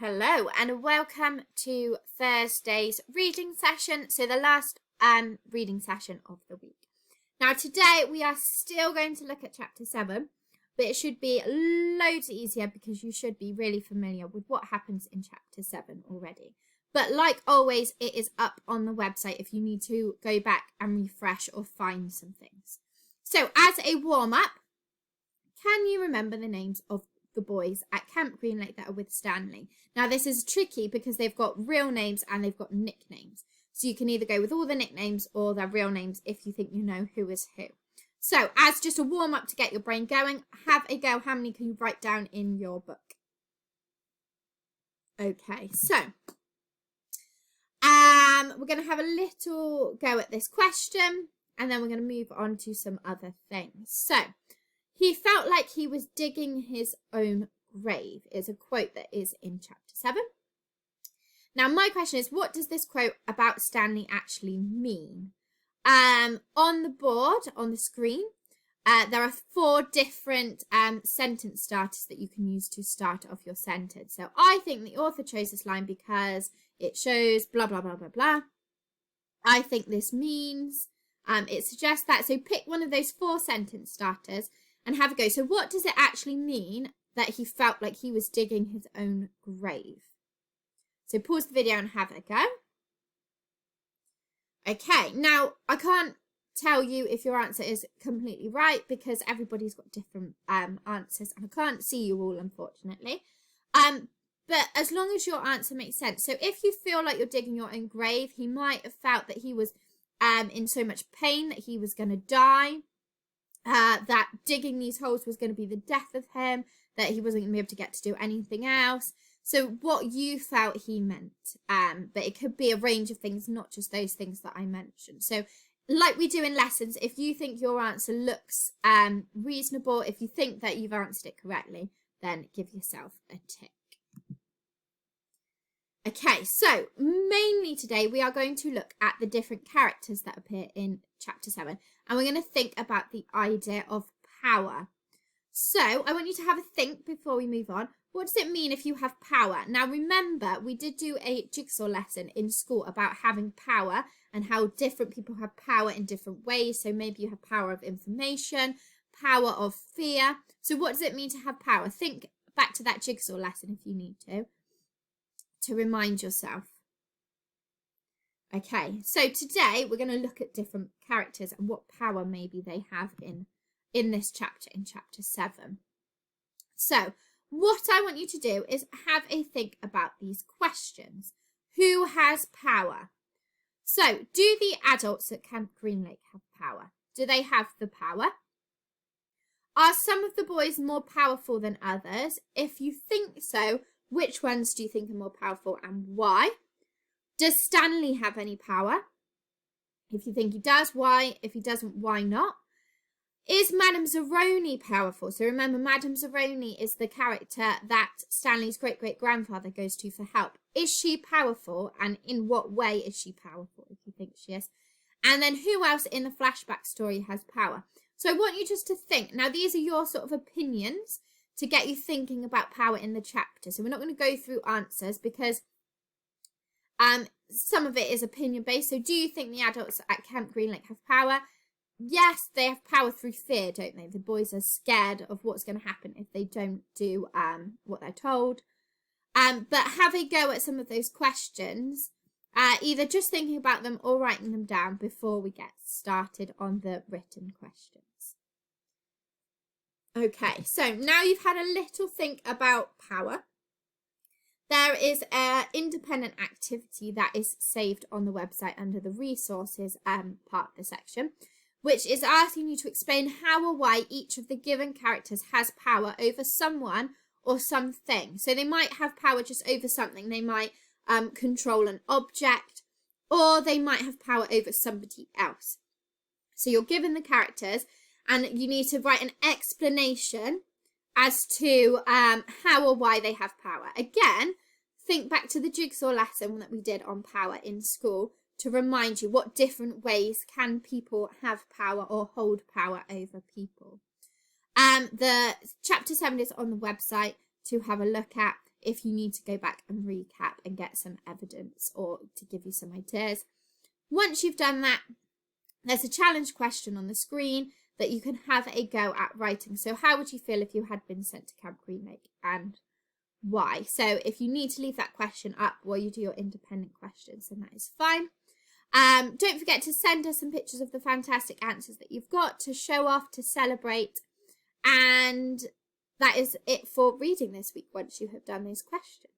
Hello and welcome to Thursday's reading session. So the last reading session of the week. Now today we are still going to look at chapter 7, but it should be loads easier because you should be really familiar with what happens in chapter 7 already. But like always, it is up on the website if you need to go back and refresh or find some things. So as a warm-up, can you remember the names of the boys at Camp Green Lake that are with Stanley? Now this is tricky because they've got real names and they've got nicknames. So you can either go with all the nicknames or their real names if you think you know who is who. So as just a warm up to get your brain going, have a go. How many can you write down in your book? Okay, so we're going to have a little go at this question and then we're going to move on to some other things. So he felt like he was digging his own grave is a quote that is in chapter 7. Now, my question is, what does this quote about Stanley actually mean? On the board, on the screen, there are 4 different sentence starters that you can use to start off your sentence. So I think the author chose this line because it shows blah, blah, blah, blah, blah. I think this means, it suggests that. So pick one of those 4 sentence starters and have a go. So what does it actually mean that he felt like he was digging his own grave? So pause the video and have a go. Okay, now I can't tell you if your answer is completely right because everybody's got different answers and I can't see you all, unfortunately. But as long as your answer makes sense. So if you feel like you're digging your own grave, he might have felt that he was in so much pain that he was going to die. That digging these holes was going to be the death of him, that he wasn't going to be able to get to do anything else. So what you felt he meant, but it could be a range of things, not just those things that I mentioned. So like we do in lessons, if you think your answer looks reasonable, if you think that you've answered it correctly, then give yourself a tick. Okay, so mainly today we are going to look at the different characters that appear in chapter 7 and we're going to think about the idea of power. So I want you to have a think before we move on. What does it mean if you have power? Now remember, we did do a jigsaw lesson in school about having power and how different people have power in different ways. So maybe you have power of information, power of fear. So what does it mean to have power? Think back to that jigsaw lesson if you need to remind yourself. Okay, so today we're going to look at different characters and what power maybe they have in this chapter, in chapter 7. So what I want you to do is have a think about these questions. Who has power? So do the adults at Camp Green Lake have power? Do they have the power? Are some of the boys more powerful than others? If you think so, which ones do you think are more powerful and why? Does Stanley have any power? If you think he does, why? If he doesn't, why not? Is Madame Zeroni powerful? So remember, Madame Zeroni is the character that Stanley's great-great-grandfather goes to for help. Is she powerful? And in what way is she powerful, if you think she is? And then who else in the flashback story has power? So I want you just to think. Now, these are your sort of opinions to get you thinking about power in the chapter. So we're not going to go through answers because some of it is opinion-based. So do you think the adults at Camp Green Lake have power? Yes, they have power through fear, don't they? The boys are scared of what's going to happen if they don't do what they're told. But have a go at some of those questions, either just thinking about them or writing them down before we get started on the written questions. Okay, so now you've had a little think about power. There is an independent activity that is saved on the website under the resources part of the section, which is asking you to explain how or why each of the given characters has power over someone or something. So they might have power just over something. They might control an object, or they might have power over somebody else. So you're given the characters and you need to write an explanation as to how or why they have power. Again, think back to the jigsaw lesson that we did on power in school to remind you what different ways can people have power or hold power over people. The chapter 7 is on the website to have a look at if you need to go back and recap and get some evidence or to give you some ideas. Once you've done that, there's a challenge question on the screen that you can have a go at writing. So how would you feel if you had been sent to Camp Greenlake and why? So if you need to leave that question up while you do your independent questions, then that is fine. Don't forget to send us some pictures of the fantastic answers that you've got to show off, to celebrate. And that is it for reading this week once you have done these questions.